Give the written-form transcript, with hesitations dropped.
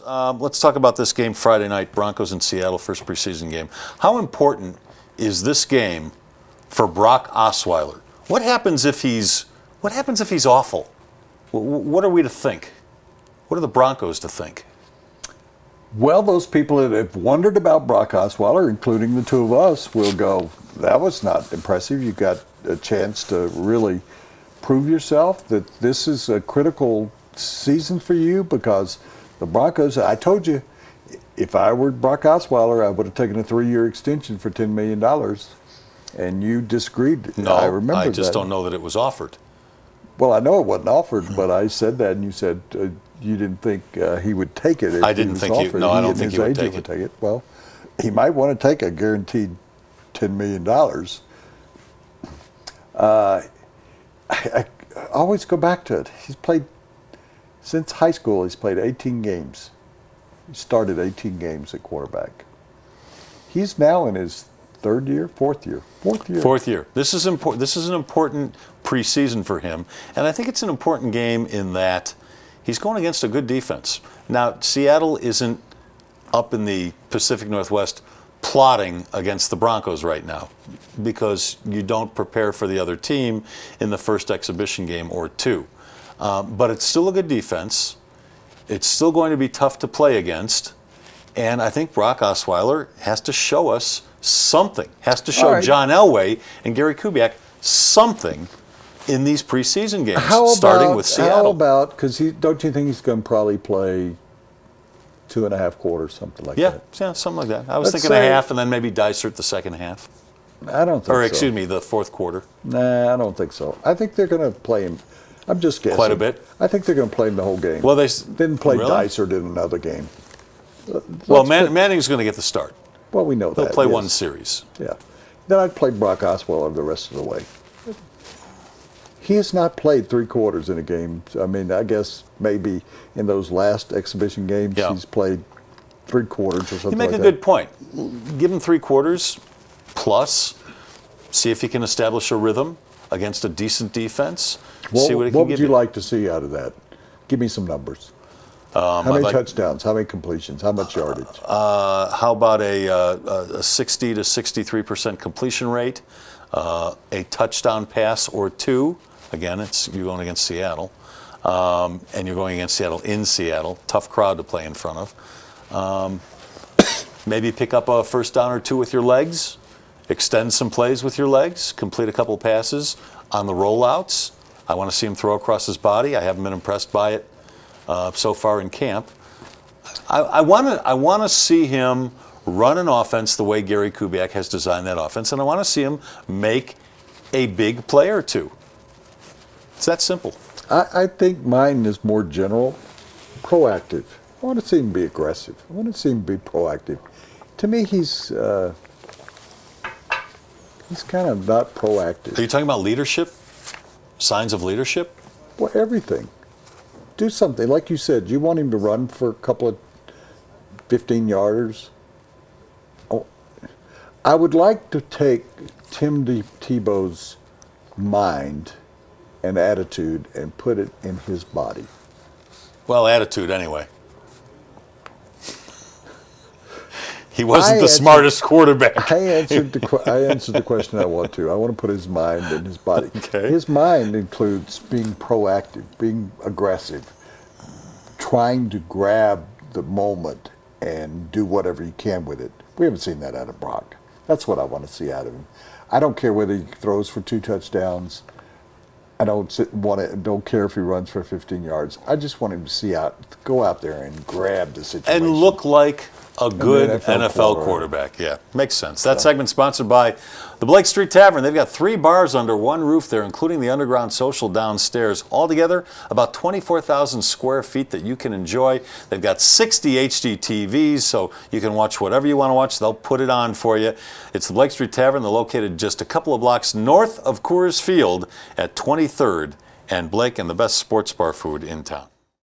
Let's talk about this game Friday night, Broncos in Seattle, first preseason game. How important is this game for Brock Osweiler? What happens if he's awful? What are we to think? What are the Broncos to think? Well, those people that have wondered about Brock Osweiler, including the two of us, will go, that was not impressive. You got a chance to really prove yourself that this is a critical season for you, because the Broncos, I told you, if I were Brock Osweiler, I would have taken a 3-year extension for $10 million, and you disagreed. No, I remember I just that. don't know that it was offered. Well, I know it wasn't offered, but I said that, and you said you didn't think he would take it if I didn't it was think offered. no, I don't think he would take it. Well, he might want to take a guaranteed $10 million. I always go back to it. He's played, since high school, he's played 18 games. He started 18 games at quarterback. He's now in his fourth year. Fourth year. This is important. This is an important preseason for him, and I think it's an important game in that he's going against a good defense. Now, Seattle isn't up in the Pacific Northwest plotting against the Broncos right now, because you don't prepare for the other team in the first exhibition game or two. But it's still a good defense. It's still going to be tough to play against. And I think Brock Osweiler has to show us something, has to show John Elway and Gary Kubiak something in these preseason games, starting with Seattle. How about, because don't you think he's going to probably play 2.5 quarters, something like that? Yeah, something like that. I was thinking a half, and then maybe Dysert the second half. I don't think so. Or, excuse me, the fourth quarter. Nah, I don't think so. I think they're going to play him. I'm just guessing. Quite a bit? I think they're going to play him the whole game. Well, they didn't play Dysert in another game. Well, Manning's going to get the start. Well, we know that. He'll play one series. Yeah. Then I'd play Brock Osweiler the rest of the way. He has not played 3 quarters in a game. I mean, I guess maybe in those last exhibition games he's played 3 quarters or something like that. You make a good point. Give him 3 quarters plus, see if he can establish a rhythm against a decent defense. Well, see what he can would you like to see out of that? Give me some numbers. How many touchdowns? How many completions? How much yardage? How about a 60 to 63% completion rate, a touchdown pass or 2? Again, you're going against Seattle, and you're going against Seattle in Seattle. Tough crowd to play in front of. Maybe pick up a first down or 2 with your legs, extend some plays with your legs, complete a couple passes on the rollouts. I want to see him throw across his body. I haven't been impressed by it so far in camp. I want to see him run an offense the way Gary Kubiak has designed that offense, and I want to see him make a big play or 2. It's that simple. I think mine is more general, proactive. I want to see him be aggressive. I want to see him be proactive. To me, he's kind of not proactive. Are you talking about leadership? Signs of leadership? Well, everything. Do something. Like you said, you want him to run for a couple of 15-yarders. Oh, I would like to take Tim Tebow's mind and attitude and put it in his body. Well, attitude anyway. He wasn't the smartest quarterback. I answered the question I want to. I want to put his mind in his body. Okay. His mind includes being proactive, being aggressive, trying to grab the moment and do whatever he can with it. We haven't seen that out of Brock. That's what I want to see out of him. I don't care whether he throws for 2 touchdowns. I don't care if he runs for 15 yards. I just want him to go out there and grab the situation. And look like a good NFL quarterback. Yeah, makes sense. That segment sponsored by the Blake Street Tavern. They've got 3 bars under one roof there, including the underground social downstairs. Altogether, about 24,000 square feet that you can enjoy. They've got 60 HD TVs, so you can watch whatever you want to watch. They'll put it on for you. It's the Blake Street Tavern. They're located just a couple of blocks north of Coors Field at 23rd and Blake, and the best sports bar food in town.